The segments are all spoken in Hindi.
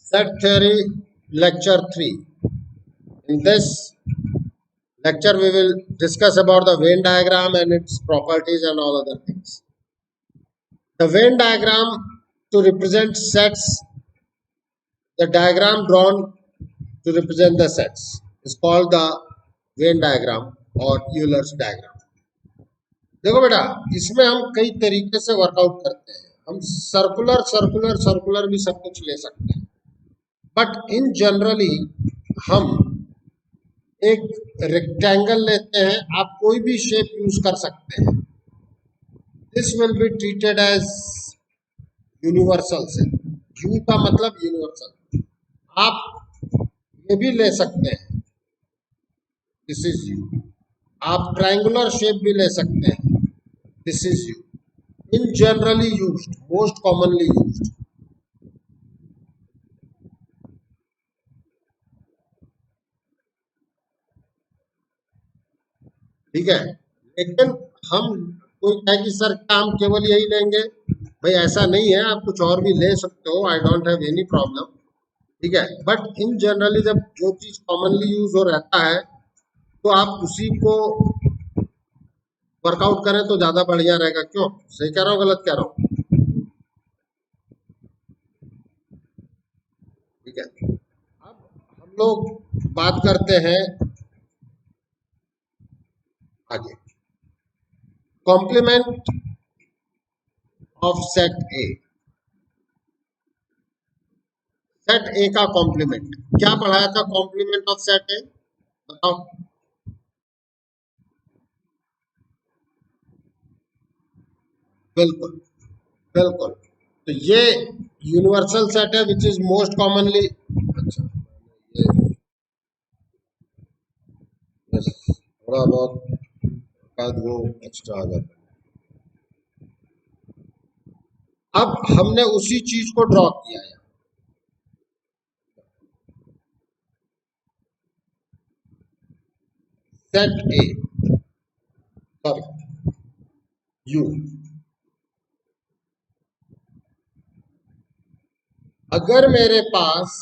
Set theory lecture 3. In this lecture we will discuss about the Venn diagram and its properties and all other things. The Venn diagram to represent sets, the diagram drawn to represent the sets is called the Venn diagram or Euler's diagram. देखो बेटा, इसमें हम कई तरीके से वर्कआउट करते हैं. हम सर्कुलर भी सब कुछ ले सकते हैं, बट इन जनरली हम एक रेक्टेंगल लेते हैं. आप कोई भी शेप यूज कर सकते हैं. This will be treated as universal set. U का मतलब यूनिवर्सल. आप ये भी ले सकते हैं, दिस इज यू. आप ट्रायंगुलर शेप भी ले सकते हैं, दिस इज यू. इन generally used, most commonly used. ठीक है, लेकिन हम कोई कहे कि सर क्या हम केवल यही लेंगे? भाई ऐसा नहीं है, आप कुछ और भी ले सकते हो. I don't have any problem. ठीक है, बट इन जनरली जब जो चीज कॉमनली यूज हो रहता है तो आप उसी को वर्कआउट करें तो ज्यादा बढ़िया रहेगा. क्यों? सही कह रहा हूँ, गलत कह रहा हूँ? ठीक है, अब हम लोग बात करते हैं आगे. Complement of set A. Set A का कॉम्प्लीमेंट क्या पढ़ाया था? कॉम्प्लीमेंट ऑफ सेट ए बताओ. बिल्कुल बिल्कुल. तो ये यूनिवर्सल सेट है विच इज मोस्ट कॉमनली. अच्छा, ये थोड़ा बहुत शायद वो एक्स्ट्रा आ जाता. अब हमने उसी चीज को ड्रॉ किया है. Set A, sorry you. अगर मेरे पास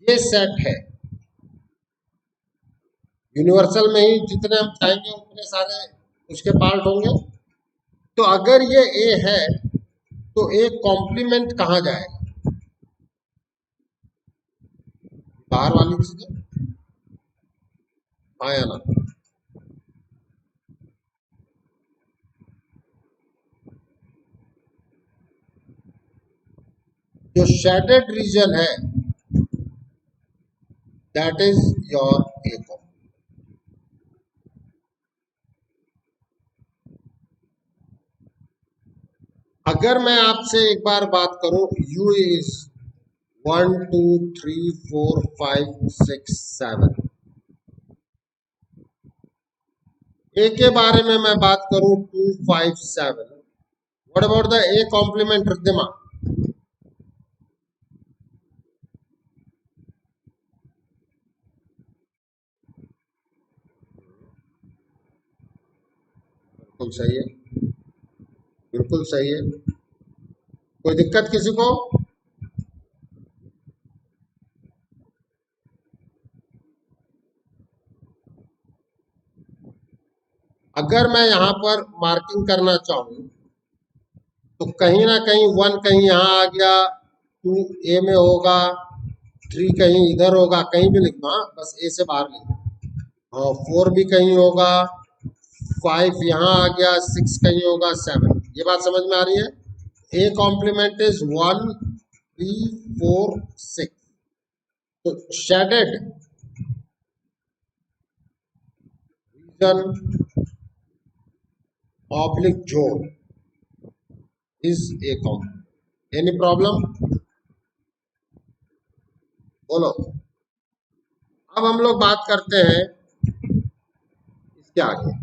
ये सेट है, यूनिवर्सल में ही जितने हम चाहेंगे उतने सारे उसके पार्ट होंगे. तो अगर ये ए है तो ए कॉम्प्लीमेंट कहाँ जाएगा? बाहर वाली चीजें. हाँ या ना? जो शेडेड रीजन है दैट इज योर ए. अगर मैं आपसे एक बार बात करूं, u इज 1 2 3 4 5 6 7. ए के बारे में मैं बात करूं 2 5 7. What about the A complement Riddhima? बिल्कुल सही है, बिल्कुल सही है. कोई दिक्कत किसी को? अगर मैं यहां पर मार्किंग करना चाहूं तो कहीं ना कहीं 1 कहीं यहां आ गया, 2 ए में होगा, 3 कहीं इधर होगा, कहीं भी लिखना, बस ए से बाहर लिखना. हाँ, 4 भी कहीं होगा, 5 यहाँ आ गया, 6 कहीं होगा, 7. ये बात समझ में आ रही है? A complement is 1 3 4 6. तो shaded region oblique zone is A complement. Any problem? बोलो. अब हम लोग बात करते हैं इसके आगे.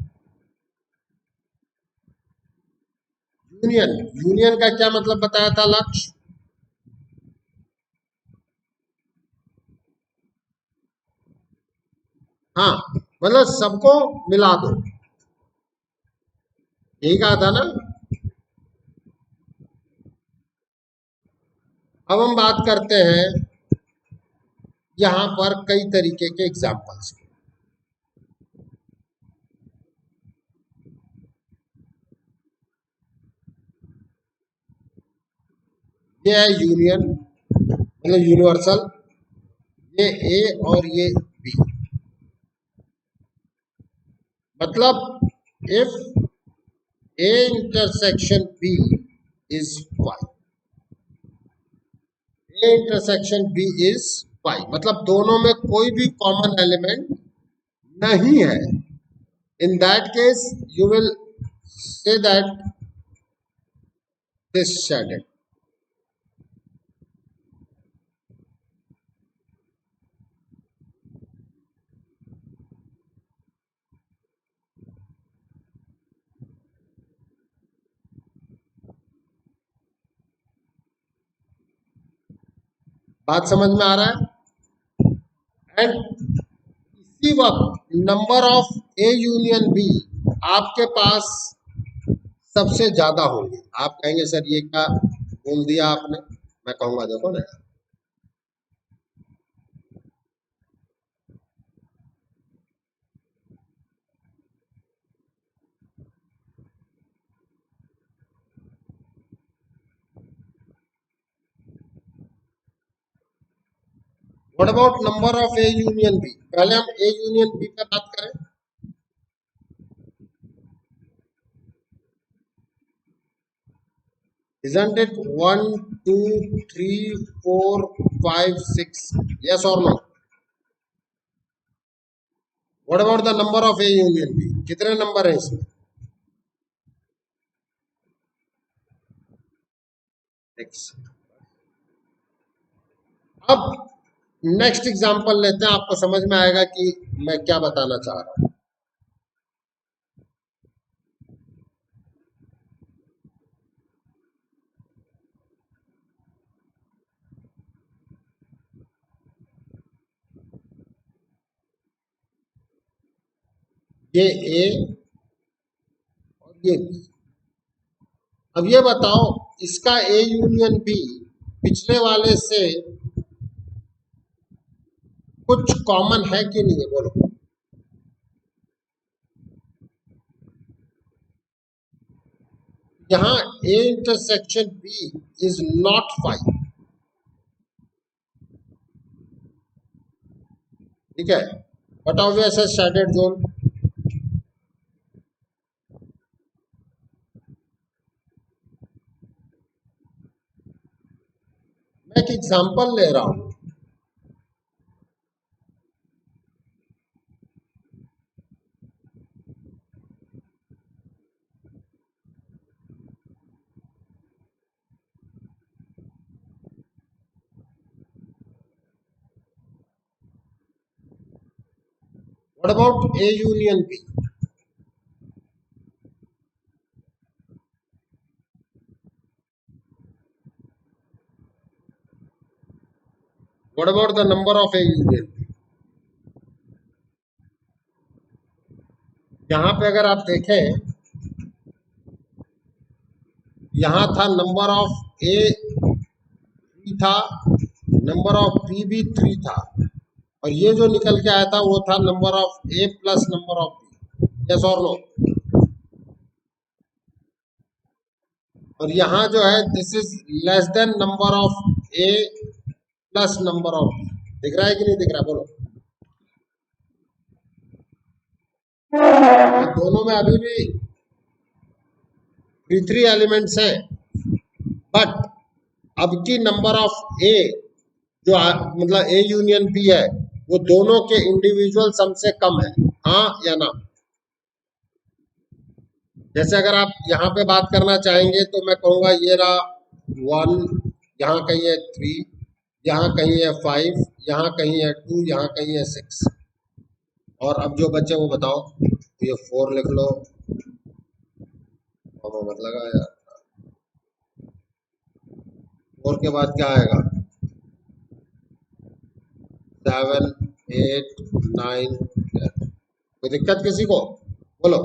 यूनियन. यूनियन का क्या मतलब बताया था लक्ष्य? हाँ, मतलब सबको मिला दो, यही कहा था ना? अब हम बात करते हैं यहां पर कई तरीके के एग्जाम्पल्स की। ये है यूनियन मतलब यूनिवर्सल, ये ए और ये बी। मतलब if A intersection B is Y, A intersection B is Y, मतलब दोनों में कोई भी कॉमन एलिमेंट नहीं है। In that case you will say that this shaded. बात समझ में आ रहा है? एंड इसी वक्त number of A union B आपके पास सबसे ज्यादा होंगे। आप कहेंगे सर ये क्या बोल दिया आपने? मैं कहूंगा देखो ना, what about number of A union B? पहले हम ए यूनियन बी पे बात करें। Isn't it 1, 2, 3, 4, 5, 6? Yes or no? What about the number of A union B? कितने नंबर है इसमें? 6। अब नेक्स्ट एग्जांपल लेते हैं, आपको समझ में आएगा कि मैं क्या बताना चाह रहा हूं। ये ए और ये बी। अब ये बताओ इसका ए यूनियन बी पिछले वाले से कुछ कॉमन है कि नहीं है? बोलो। यहां A intersection B is not 5, ठीक है। व्हाट ऑब्वियस है शेडेड जोन। मैं एक एग्जांपल ले रहा हूं। What about A union B? What about the number of A union B? यहां पे अगर आप देखें, यहां था नंबर ऑफ ए 3 था, नंबर ऑफ बी भी 3 था, और ये जो निकल के आया था वो था number of A plus number of B. Yes और नो? और यहां जो है this is less than number of A plus number of B. दिख रहा है कि नहीं दिख रहा? बोलो। तो दोनों में अभी भी 3 एलिमेंट्स हैं, बट अब की नंबर ऑफ ए जो मतलब ए यूनियन बी है वो दोनों के इंडिविजुअल सम से कम है, हाँ या ना? जैसे अगर आप यहाँ पे बात करना चाहेंगे तो मैं कहूंगा ये रहा 1, यहाँ कहीं है 3, यहाँ कहीं है 5, यहाँ कहीं है 2, यहाँ कहीं है 6, और अब जो बच्चे वो बताओ। ये 4 लिख लो, मत लगा यार। 4 के बाद क्या आएगा? 7, 8, 9, 10। कोई दिक्कत किसी को? बोलो।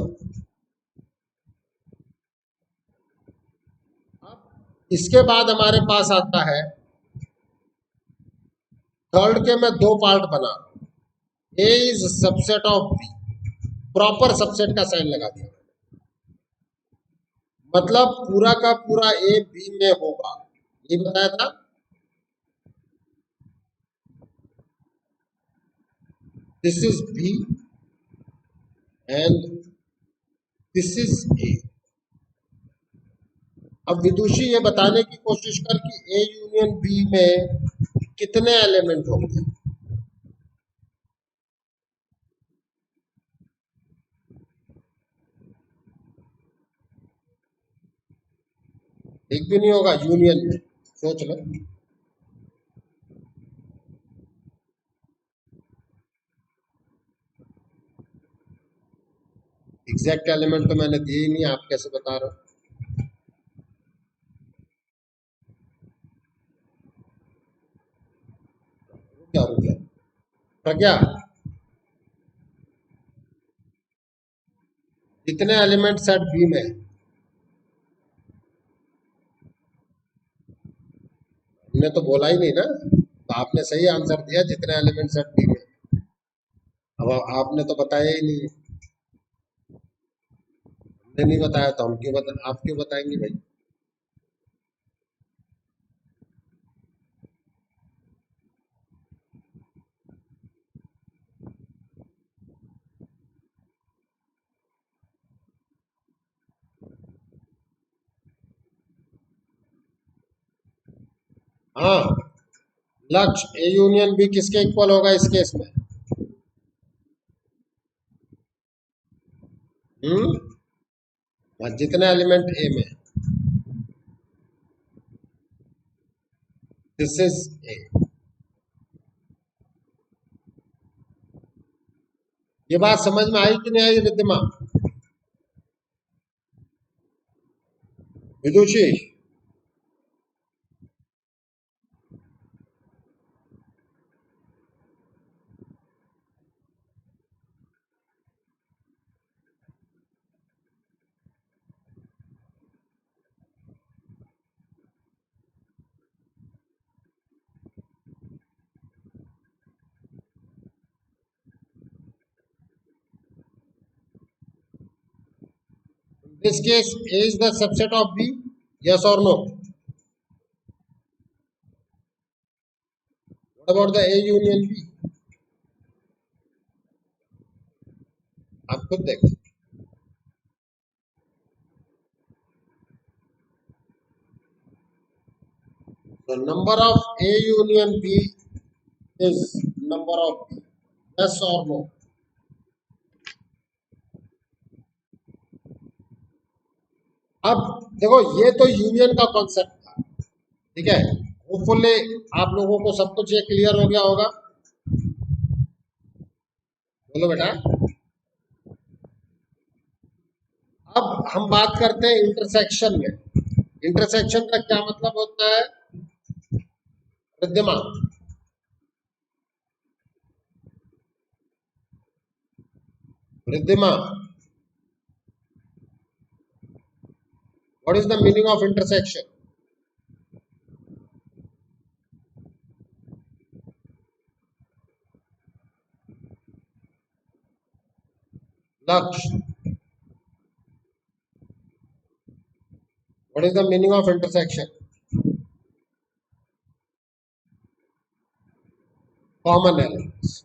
इसके बाद हमारे पास आता है थर्ड के मैं दो पार्ट बना रहा हूं, A is subset of B, proper subset का साइन लगा दिया, मतलब पूरा का पूरा ए बी में होगा, ये बताया था। This is B and this is A. अब विदुषी ये बताने की कोशिश कर कि ए यूनियन बी में कितने एलिमेंट होंगे। एक भी नहीं होगा यूनियन में, सोच लो। एग्जैक्ट एलिमेंट तो मैंने दिए ही नहीं, आप कैसे बता रहे हो। क्या रुक गया प्रज्ञा, कितने एलिमेंट सेट बी में है? हमने तो बोला ही नहीं ना, तो आपने सही आंसर दिया, जितने एलिमेंट सेट बी में। अब आपने तो बताया ही नहीं, हमने नहीं बताया तो हम क्यों आप क्यों बताएंगे भाई। हाँ, लक्ष्य ए यूनियन बी किसके इक्वल होगा इस केस में? जितने एलिमेंट ए में, दिस इज ए। ये बात समझ में आई कि नहीं आई रिद्धिमा? विदुषी, this case A is the subset of B, yes or no? What about the A union B? आप खुद देखो। The number of A union B is number of B, yes or no? अब देखो, ये तो यूनियन का कॉन्सेप्ट था, ठीक है। होपफुली आप लोगों को सब कुछ ये क्लियर हो गया होगा। बोलो बेटा। अब हम बात करते हैं इंटरसेक्शन में। इंटरसेक्शन का क्या मतलब होता है Riddhima? Riddhima, what is the meaning of intersection? Lakshya, what is the meaning of intersection? Common elements.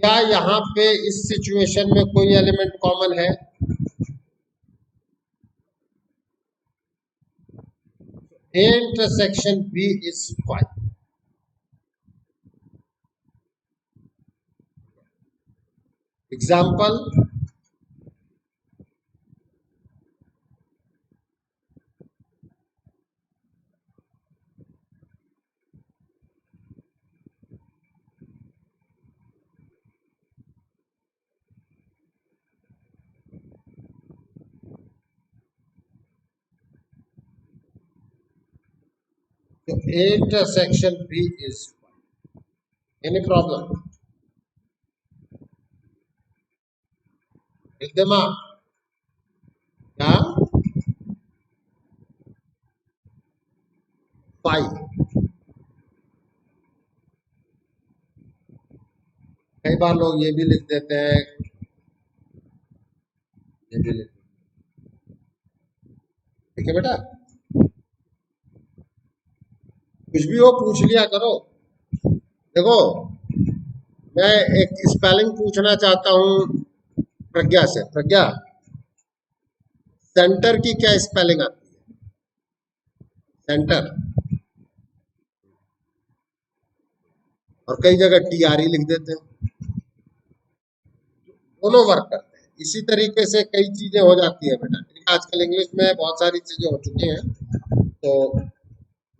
क्या यहाँ पे इस सिचुएशन में कोई एलिमेंट कॉमन है? A intersection B is 5. Example, so A intersection B is 5. Any problem? Riddhima, क्या? 5। कई बार लोग ये भी लिख देते हैं, ये भी लिख, ठीक है बेटा, कुछ भी हो पूछ लिया करो। देखो, मैं एक स्पेलिंग पूछना चाहता हूँ प्रज्ञा से। प्रज्ञा, सेंटर की क्या स्पेलिंग आती है? सेंटर, और कई जगह TRE लिख देते हैं। दोनों वर्क करते हैं। इसी तरीके से कई चीजें हो जाती है बेटा, ठीक है। आजकल इंग्लिश में बहुत सारी चीजें हो चुकी हैं, तो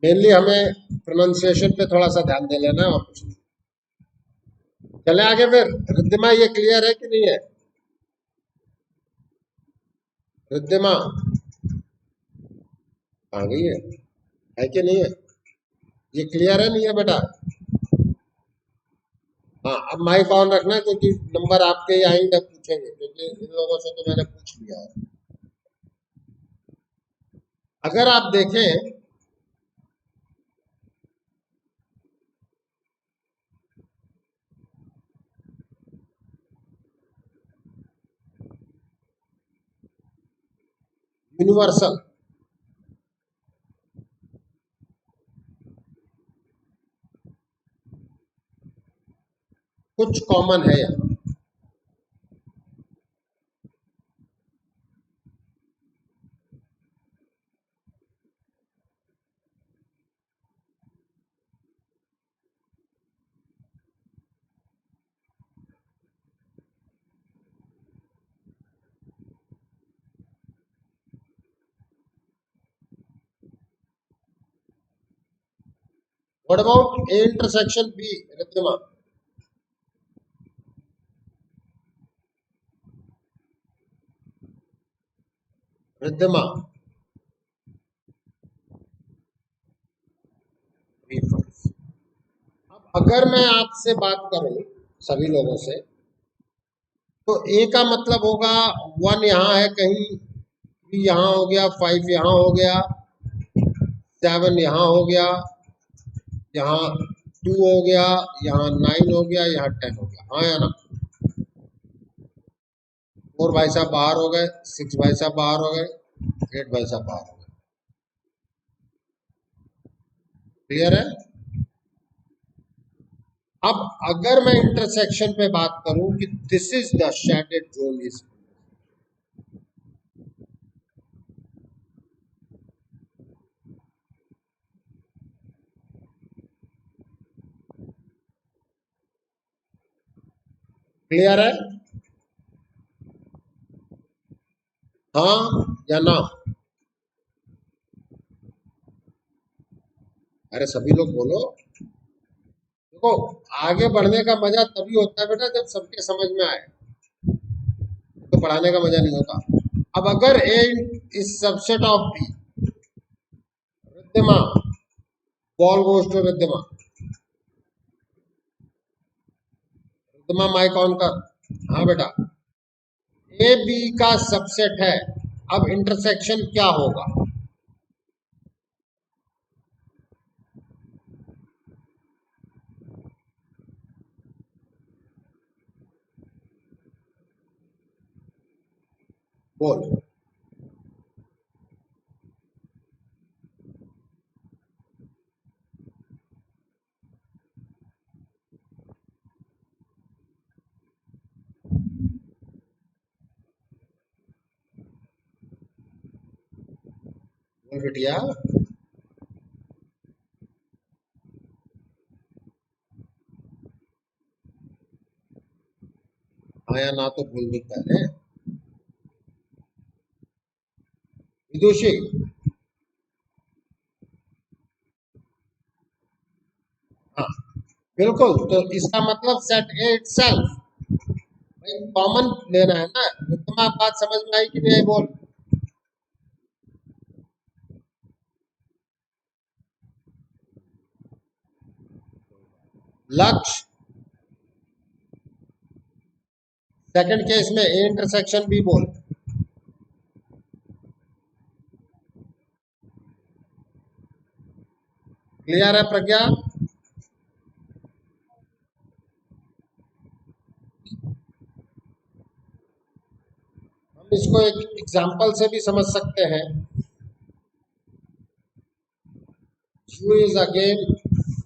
मेनली हमें प्रोनाउंसिएशन पे थोड़ा सा ध्यान दे लेना है और कुछ नहीं। चले आगे फिर। रिद्धिमा, ये क्लियर है कि नहीं है? रिद्धिमा आ गई है कि नहीं है? ये क्लियर है नहीं है बेटा? हाँ, अब माइक ऑन रखना, क्योंकि नंबर आपके ही आएंगे, पूछेंगे, क्योंकि इन लोगों से तो मैंने पूछ लिया है। अगर आप देखें, यूनिवर्सल, कुछ कॉमन है यहाँ। What about A intersection B? Riddhima, Riddhima, अब अगर मैं आपसे बात करूं, सभी लोगों से, तो ए का मतलब होगा 1 यहाँ है कहीं, 3 यहाँ हो गया, 5 यहाँ हो गया, 7 यहाँ हो गया, यहाँ 2 हो गया, यहाँ 9 हो गया, यहाँ 10 हो गया। हाँ या ना? 4 भाई साहब बाहर हो गए, 6 भाई साहब बाहर हो गए, 8 भाई साहब बाहर हो गए। क्लियर है? अब अगर मैं इंटरसेक्शन पे बात करूं कि this is the shaded zone, is clear है? हाँ या ना? अरे सभी लोग बोलो। देखो, आगे बढ़ने का मजा तभी होता है बेटा जब सबके समझ में आए, तो पढ़ाने का मजा नहीं होता। अब अगर A is subset of B, Riddhima, ball goes to Riddhima. Riddhima, mic on कर। हाँ बेटा, ए बी का सबसेट है। अब इंटरसेक्शन क्या होगा? बोल। बोल बेटिया। हाँ या ना तो बोल दो पहले। विदुषी, हाँ बिल्कुल, तो इसका मतलब सेट ए इटसेल्फ, भाई कॉमन लेना है ना। रिद्धिमा, बात समझ में आई कि नहीं आई? बोल। लक्ष्य, सेकंड केस में ए इंटरसेक्शन बी, बोल। क्लियर है प्रज्ञा? इसको एक एग्जाम्पल से भी समझ सकते हैं. U is again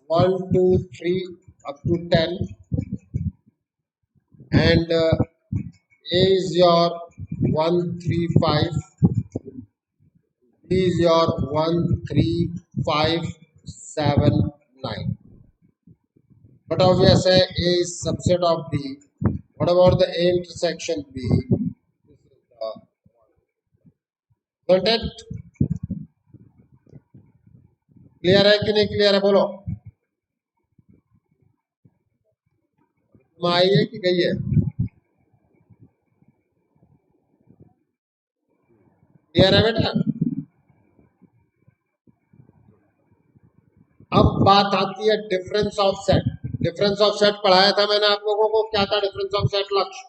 1, 2, 3 up to 10, and A is your 1, 3, 5, B is your 1, 3, 5, 7, 9. But obviously A is subset of B. What about the A intersection B? Got it? Clear है कि नहीं क्लियर है? बोलो. आई है कि गई है? क्लियर है बेटा? अब बात आती है difference of set. Difference of set पढ़ाया था मैंने आप लोगों को. क्या था difference of set Lakshya?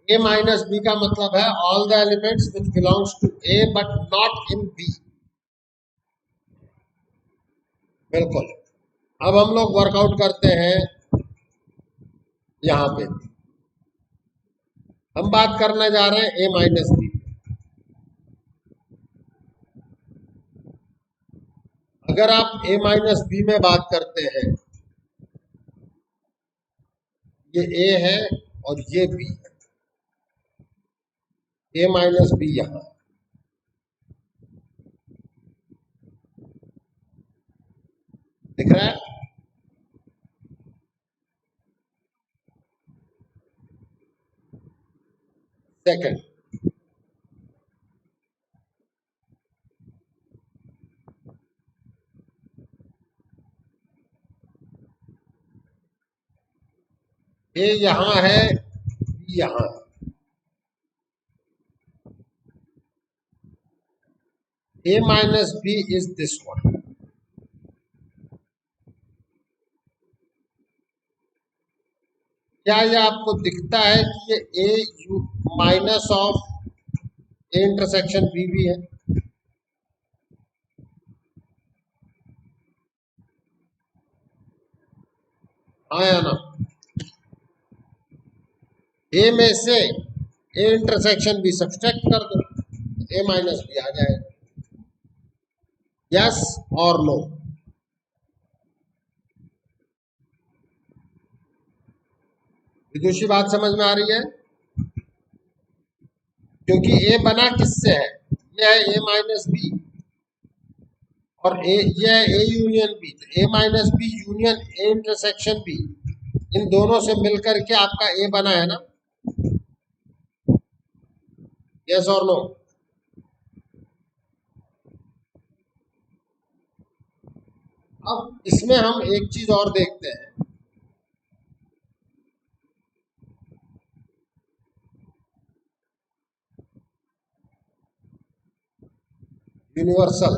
A minus B का मतलब है all the elements which belongs to A but not in B. बिल्कुल. अब हम लोग वर्कआउट करते हैं यहां पे. हम बात करने जा रहे हैं A माइनस बी. अगर आप A माइनस बी में बात करते हैं, ये A है और ये B है. A माइनस बी यहां दिख रहा है. सेकंड, A यहां है, B यहां है. A minus B is this one. क्या ये आपको दिखता है कि ये A minus of A intersection B भी है? हाँ या ना? A में से A इंटरसेक्शन B सब्सट्रैक्ट कर दो, A माइनस B आ जाएगा. यस और नो? विदुषी बात समझ में आ रही है? क्योंकि A बना किससे है? यह है A माइनस बी और यह है A यूनियन बी. तो A minus B union A intersection B, इन दोनों से मिलकर के आपका A बना है ना? यस और नो? अब इसमें हम एक चीज और देखते हैं. यूनिवर्सल.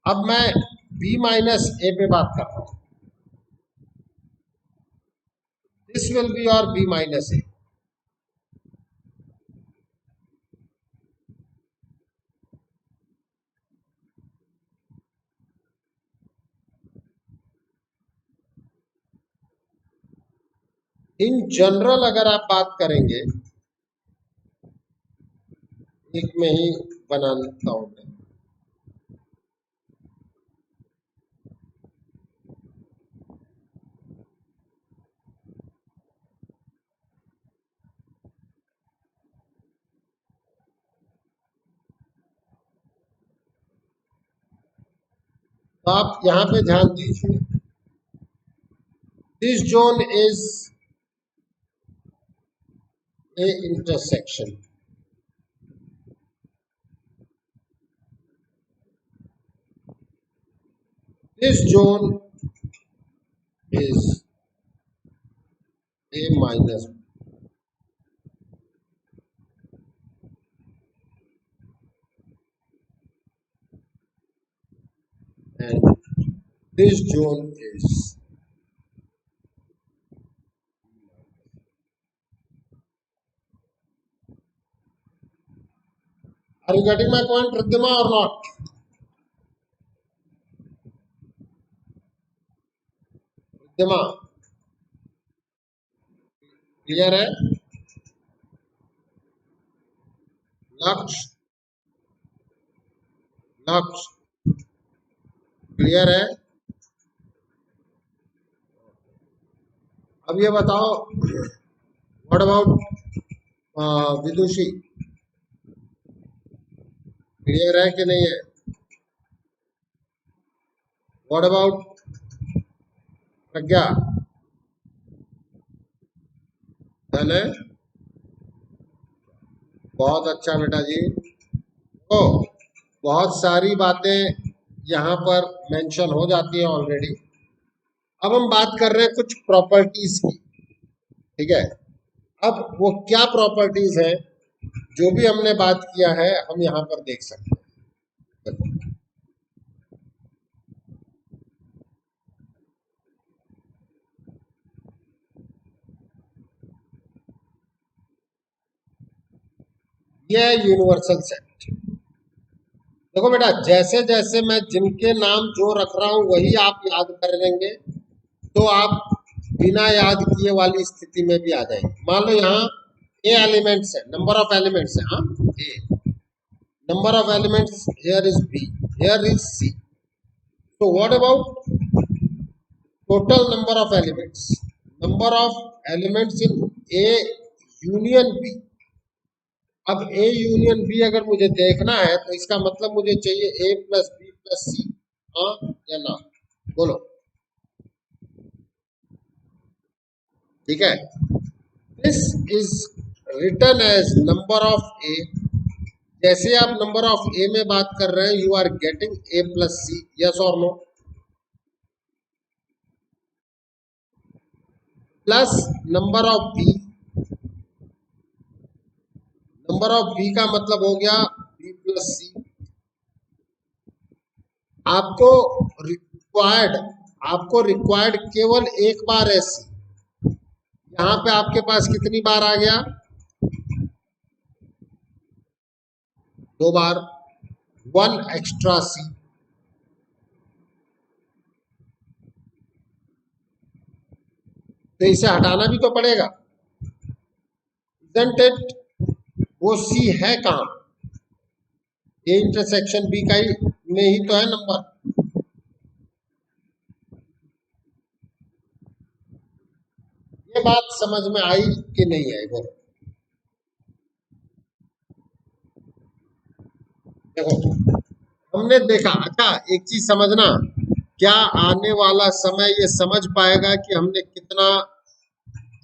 अब मैं B माइनस A पे बात कर रहा हूं. दिस विल बी और B minus A. In general अगर आप बात करेंगे, एक में ही बना लेता हूं मैं. तो आप यहां पे ध्यान दीजिए. This zone is A intersection. This zone is A minus B. And this zone is. Are you getting my point, Riddhima, or not? दिमाग क्लियर है। लक्ष्य लक्ष्य क्लियर है। अब ये बताओ, व्हाट अबाउट विदुषी, क्लियर है कि नहीं है? व्हाट अबाउट प्रज्ञा, डन है। बहुत अच्छा बेटा जी। तो बहुत सारी बातें यहाँ पर मेंशन हो जाती है ऑलरेडी। अब हम बात कर रहे हैं कुछ प्रॉपर्टीज की, ठीक है। अब वो क्या प्रॉपर्टीज है, जो भी हमने बात किया है हम यहाँ पर देख सकते हैं। ये है यूनिवर्सल सेट। देखो बेटा, जैसे जैसे मैं जिनके नाम जो रख रहा हूं वही आप याद कर लेंगे, तो आप बिना याद किए वाली स्थिति में भी आ जाएंगे। मान लो यहाँ ए एलिमेंट्स है, नंबर ऑफ एलिमेंट्स है, हाँ A, number of elements here is B, here is C. तो what about total number of elements, number of elements in A union B. अब ए यूनियन बी अगर मुझे देखना है तो इसका मतलब मुझे चाहिए A plus B plus C, हाँ या ना, बोलो। ठीक है, this is return as number of A. जैसे आप नंबर ऑफ ए में बात कर रहे हैं, you are getting A plus C, yes और no, plus number of B. Number of B का मतलब हो गया बी प्लस सी। आपको रिक्वायर्ड आपको रिक्वायर्ड केवल एक बार है सी। यहाँ पे आपके पास कितनी बार आ गया? दो बार, वन एक्स्ट्रा सी। तो इसे हटाना भी तो पड़ेगा, isn't it? वो सी है कहाँ? ए इंटरसेक्शन बी का ही में ही तो है नंबर। ये बात समझ में आई कि नहीं आई, बोलो। देखो, हमने देखा, अच्छा एक चीज समझना, क्या आने वाला समय ये समझ पाएगा कि हमने कितना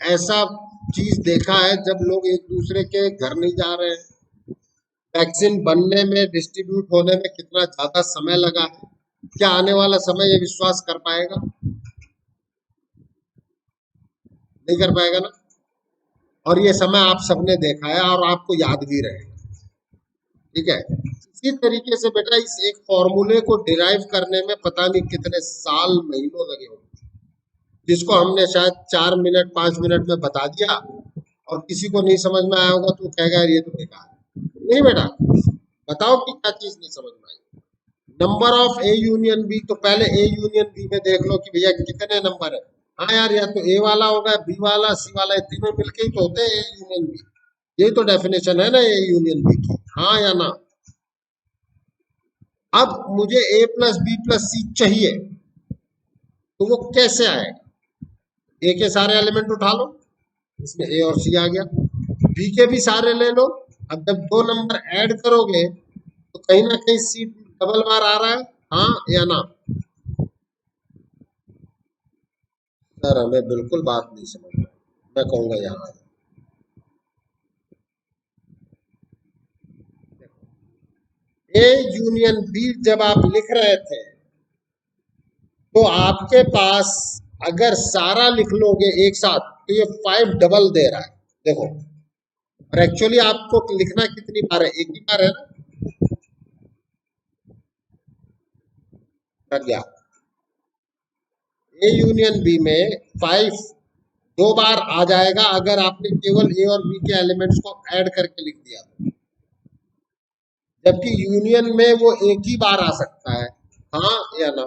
ऐसा चीज देखा है जब लोग एक दूसरे के घर नहीं जा रहे हैं, वैक्सीन बनने में, डिस्ट्रीब्यूट होने में कितना ज्यादा समय लगा है। क्या आने वाला समय ये विश्वास कर पाएगा? नहीं कर पाएगा ना। और ये समय आप सबने देखा है और आपको याद भी रहेगा, ठीक है। इसी तरीके से बेटा इस एक फॉर्मूले को डिराइव करने में पता नहीं कितने साल महीनों लगे होंगे, जिसको हमने शायद 4 मिनट 5 मिनट में बता दिया, और किसी को नहीं समझ में आया होगा तो कहेगा यार ये तो बेकार है। नहीं बेटा, बताओ कि क्या चीज नहीं समझ में आई। Number of A union B, तो पहले ए यूनियन बी में देख लो कि भैया कितने नंबर है। हाँ यार, या तो ए वाला होगा, बी वाला, सी वाला, ये तीनों मिलके ही तो होते हैं ए यूनियन बी। यही तो डेफिनेशन है ना ए यूनियन बी की, हाँ या ना। अब मुझे ए प्लस बी प्लस सी चाहिए, तो वो कैसे आएगा? ए के सारे एलिमेंट उठा लो, इसमें ए और सी आ गया, बी के भी सारे ले लो। अब जब दो नंबर ऐड करोगे तो कहीं ना कहीं सी डबल बार आ रहा है, हाँ या ना? सर हमें बिल्कुल बात नहीं समझ में, मैं कहूंगा यहाँ ए यूनियन बी जब आप लिख रहे थे तो आपके पास अगर सारा लिख लोगे एक साथ तो ये 5 डबल दे रहा है, देखो। और एक्चुअली आपको लिखना कितनी बार है? एक ही बार है ना। कर गया ए यूनियन बी में 5 दो बार आ जाएगा अगर आपने केवल ए और बी के एलिमेंट्स को ऐड करके लिख दिया, जबकि यूनियन में वो एक ही बार आ सकता है, हाँ या ना?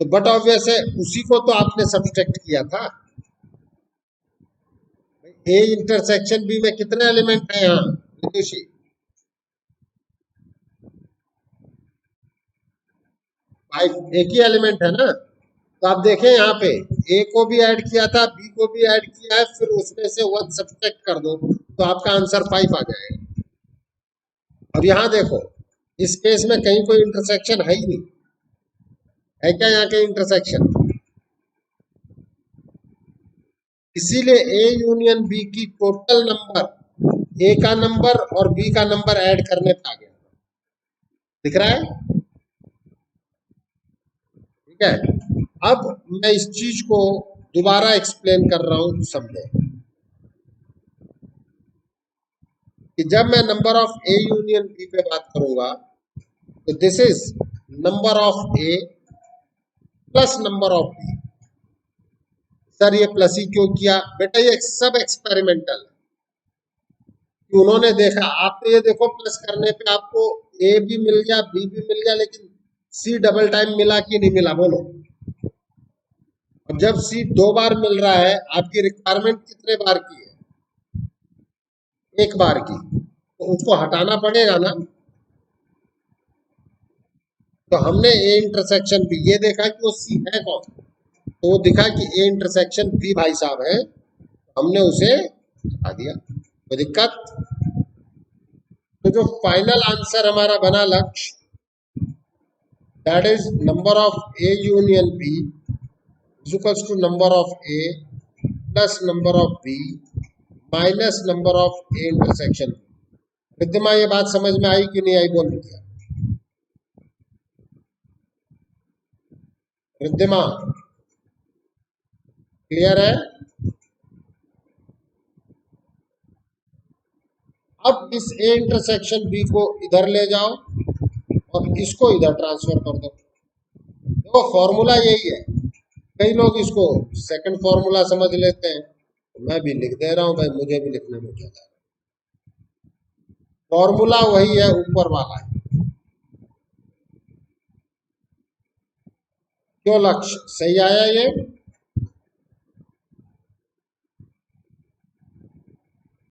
तो बट ऑब्वियस है उसी को तो आपने सब्सट्रैक्ट किया था। ए इंटरसेक्शन बी में कितने एलिमेंट हैं यहाँ विदुषी? 5, एक ही एलिमेंट है ना। तो आप देखें यहाँ पे ए को भी ऐड किया था, बी को भी ऐड किया है, फिर उसमें से 1 सब्सट्रैक्ट कर दो तो आपका आंसर 5 आ जाएगा। अब यहाँ देखो इस केस में कहीं कोई इंटरसेक्शन है ही नहीं, है क्या यहाँ के इंटरसेक्शन? इसीलिए ए यूनियन बी की टोटल नंबर ए का नंबर और बी का नंबर ऐड करने पे आ गया। दिख रहा है? ठीक है। अब मैं इस चीज को दोबारा एक्सप्लेन कर रहा हूं, समझे कि जब मैं number of A union B पे बात करूंगा तो this is number of A plus number of B. Sir ये प्लस ही क्यों किया? बेटा ये सब एक्सपेरिमेंटल है। उन्होंने देखा, आप तो ये देखो प्लस करने पे आपको ए भी मिल गया बी भी मिल गया, लेकिन सी डबल टाइम मिला कि नहीं मिला बोलो? और जब सी 2 बार मिल रहा है, आपकी रिक्वायरमेंट कितने बार की है? 1 बार की, तो उसको हटाना पड़ेगा ना। तो हमने ए इंटरसेक्शन बी ये देखा कि वो सी है कौन, तो वो दिखा कि ए इंटरसेक्शन बी भाई साहब है, हमने उसे हटा दिया। कोई दिक्कत? तो जो फाइनल आंसर हमारा बना Lakshya, that is number of A union B is equals to number of A plus number of B minus number of A intersection. Riddhima ये बात समझ में आई कि नहीं आई? बोल दिया रिद्धिमा, क्लियर है? अब इस ए इंटरसेक्शन बी को इधर ले जाओ और इसको इधर ट्रांसफर कर दो। देखो फॉर्मूला यही है, कई लोग इसको सेकंड फॉर्मूला समझ लेते हैं, मैं भी लिख दे रहा हूं भाई, मुझे भी लिखने में क्या जाता। फॉर्मूला वही है, ऊपर वाला है। क्यों लक्ष्य, सही आया ये?